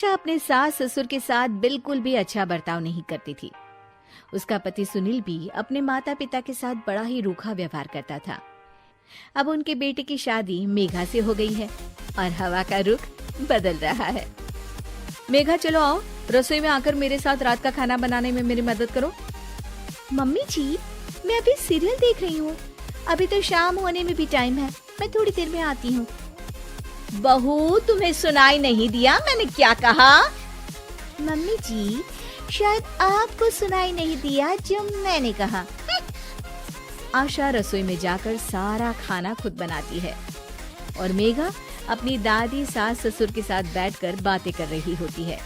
आशा अपने सास ससुर के साथ बिल्कुल भी अच्छा बर्ताव नहीं करती थी। उसका पति सुनील भी अपने माता पिता के साथ बड़ा ही रूखा व्यवहार करता था। अब उनके बेटे की शादी मेघा से हो गई है और हवा का रुख बदल रहा है। मेघा चलो आओ, रसोई में आकर मेरे साथ रात का खाना बनाने में मेरी मदद करो। मम्मी जी, मैं अभी सीरियल देख रही हूँ। अभी तो शाम होने में भी टाइम है, मैं थोड़ी देर में आती हूँ। बहू, तुम्हें सुनाई नहीं दिया मैंने क्या कहा? मम्मी जी, शायद आपको सुनाई नहीं दिया जो मैंने कहा। आशा रसोई में जाकर सारा खाना खुद बनाती है और मेघा अपनी दादी सास ससुर के साथ बैठकर बातें कर रही होती है।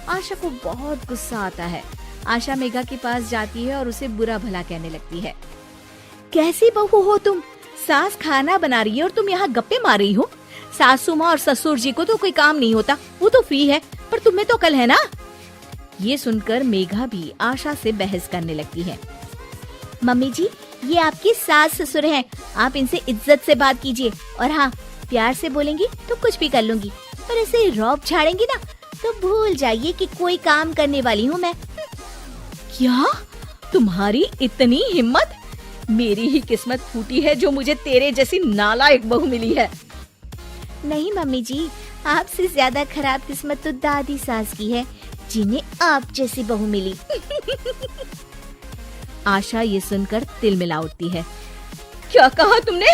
आशा को बहुत गुस्सा आता है। आशा मेघा के पास जाती है और उसे बुरा भला कहने लगती है। कैसी बहू हो तुम? सास खाना बना रही है और तुम यहाँ गप्पे मार रही हो। सासू माँ और ससुर जी को तो कोई काम नहीं होता, वो तो फ्री है, पर तुम्हें तो अकल है ना। ये सुनकर मेघा भी आशा से बहस करने लगती है। मम्मी जी, ये आपकी सास ससुर हैं, आप इनसे इज्जत से बात कीजिए। और हाँ, प्यार से बोलेंगी तो कुछ भी कर लूंगी, पर ऐसे रौब झाड़ेंगी ना तो भूल जाइए कि कोई काम करने वाली हूँ मैं। क्या? तुम्हारी इतनी हिम्मत? मेरी ही किस्मत फूटी है जो मुझे तेरे जैसी नालायक बहू मिली है। नहीं मम्मी जी, आपसे ज्यादा खराब किस्मत तो दादी सास की है, जिन्हें आप जैसी बहू मिली। आशा ये सुनकर तिलमिला उठती है। क्या कहा तुमने?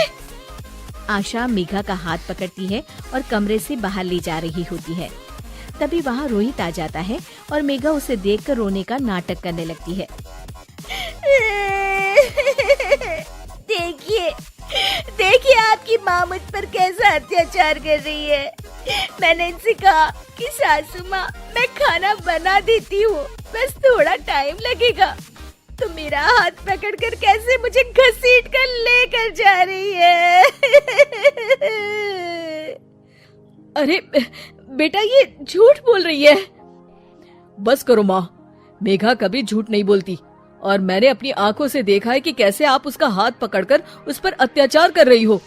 आशा मेघा का हाथ पकड़ती है और कमरे से बाहर ले जा रही होती है। तभी वहाँ रोहित आ जाता है और मेघा उसे देखकर रोने का नाटक करने लगती है। देखिए, देखिए आपकी माँ मुझ पर कैसा अत्याचार कर रही है। मैंने इनसे कहा कि सासू माँ, मैं खाना बना देती हूँ, बस थोड़ा टाइम लगेगा, तो मेरा हाथ पकड़कर कैसे मुझे घसीट कर लेकर जा रही है। अरे बेटा, ये झूठ बोल रही है। बस करो माँ, मेघा कभी झूठ नहीं बोलती और मैंने अपनी आंखों से देखा है कि कैसे आप उसका हाथ पकड़कर उस पर अत्याचार कर रही हो।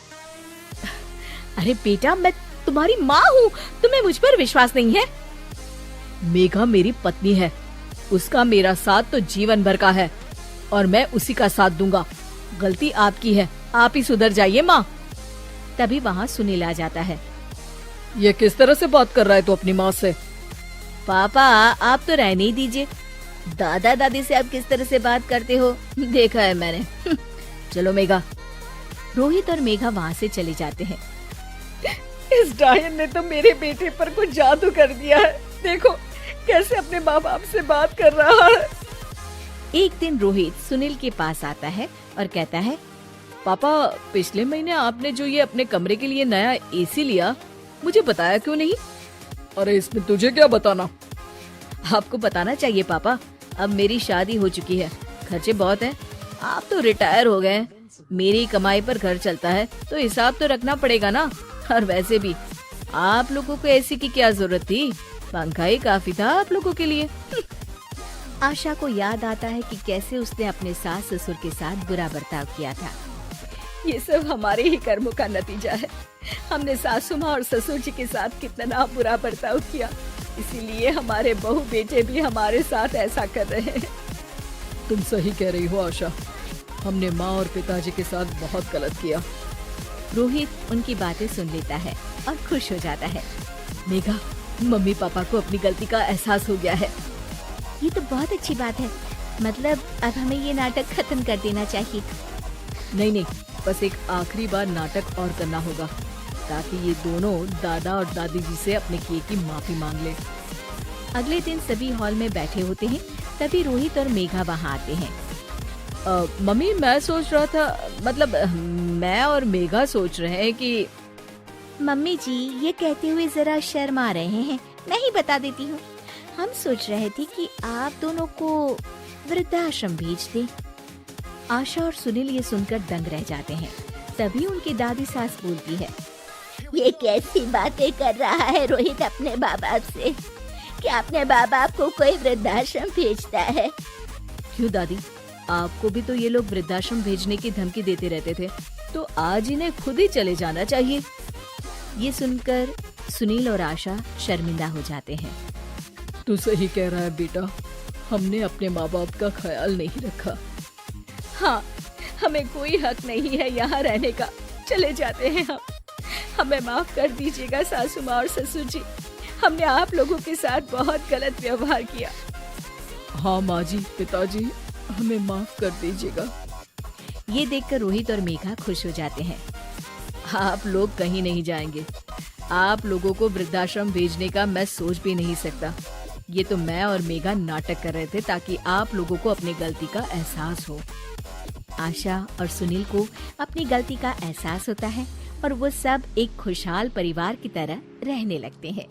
अरे बेटा, मैं तुम्हारी माँ हूँ, तुम्हें मुझ पर विश्वास नहीं है? मेघा मेरी पत्नी है, उसका मेरा साथ तो जीवन भर का है और मैं उसी का साथ दूंगा। गलती आपकी है, आप ही सुधर जाइए माँ। तभी वहाँ सुनील आ जाता है। ये किस तरह से बात कर रहा है तू अपनी माँ से? पापा, आप तो रहने ही दीजिए। दादा दादी से आप किस तरह से बात करते हो देखा है मैंने। चलो मेघा। रोहित और मेघा वहाँ से चले जाते हैं। इस डायन ने तो मेरे बेटे पर कुछ जादू कर दिया है। देखो कैसे अपने माँ बाप से बात कर रहा है। एक दिन रोहित सुनील के पास आता है और कहता है, पापा, पिछले महीने आपने जो ये अपने कमरे के लिए नया एसी लिया, मुझे बताया क्यों नहीं? अरे इसमें तुझे क्या बताना? आपको बताना चाहिए पापा, अब मेरी शादी हो चुकी है, खर्चे बहुत हैं। आप तो रिटायर हो गए, मेरी कमाई पर घर चलता है, तो हिसाब तो रखना पड़ेगा ना। और वैसे भी आप लोगों को एसी की क्या जरूरत थी, पंखा ही काफी था आप लोगों के लिए। आशा को याद आता है कि कैसे उसने अपने सास ससुर के साथ बुरा बर्ताव किया था। ये सब हमारे ही कर्मों का नतीजा है। हमने सासू माँ और ससुर जी के साथ कितना बुरा बर्ताव किया, इसीलिए हमारे बहू बेटे भी हमारे साथ ऐसा कर रहे हैं। तुम सही कह रही हो आशा, हमने माँ और पिताजी के साथ बहुत गलत किया। रोहित उनकी बातें सुन लेता है और खुश हो जाता है। मेघा, मम्मी पापा को अपनी गलती का एहसास हो गया है। ये तो बहुत अच्छी बात है, मतलब अब हमें ये नाटक खत्म कर देना चाहिए। नहीं, बस एक आखिरी बार नाटक और करना होगा, ताकि ये दोनों दादा और दादी जी से अपने किए की माफी मांग ले। अगले दिन सभी हॉल में बैठे होते हैं, तभी रोहित और मेघा वहाँ आते हैं। मम्मी, मैं सोच रहा था, मतलब मैं और मेघा सोच रहे हैं कि। मम्मी जी, ये कहते हुए जरा शर्मा रहे हैं, मैं ही बता देती हूँ। हम सोच रहे थे कि आप दोनों को वृद्धाश्रम भेज दें। आशा और सुनील ये सुनकर दंग रह जाते हैं। तभी उनकी दादी सास बोलती है, ये कैसी बातें कर रहा है रोहित अपने माँ बाप से, कि अपने माँ बाप को कोई वृद्धाश्रम भेजता है। क्यों दादी, आपको भी तो ये लोग वृद्धाश्रम भेजने की धमकी देते रहते थे, तो आज इन्हें खुद ही चले जाना चाहिए। ये सुनकर सुनील और आशा शर्मिंदा हो जाते हैं। तू सही कह रहा है बेटा, हमने अपने माँ बाप का ख्याल नहीं रखा। हाँ, हमें कोई हक नहीं है यहाँ रहने का, चले जाते हैं हम। हमें माफ कर दीजिएगा सासू माँ और ससुर जी, हमने आप लोगों के साथ बहुत गलत व्यवहार किया। हाँ माँ जी, पिताजी, हमें माफ कर दीजिएगा। ये देखकर रोहित और मेघा खुश हो जाते हैं। आप लोग कहीं नहीं जाएंगे, आप लोगों को वृद्धाश्रम भेजने का मैं सोच भी नहीं सकता। ये तो मैं और मेघा नाटक कर रहे थे ताकि आप लोगों को अपनी गलती का एहसास हो। आशा और सुनील को अपनी गलती का एहसास होता है और वो सब एक खुशहाल परिवार की तरह रहने लगते हैं।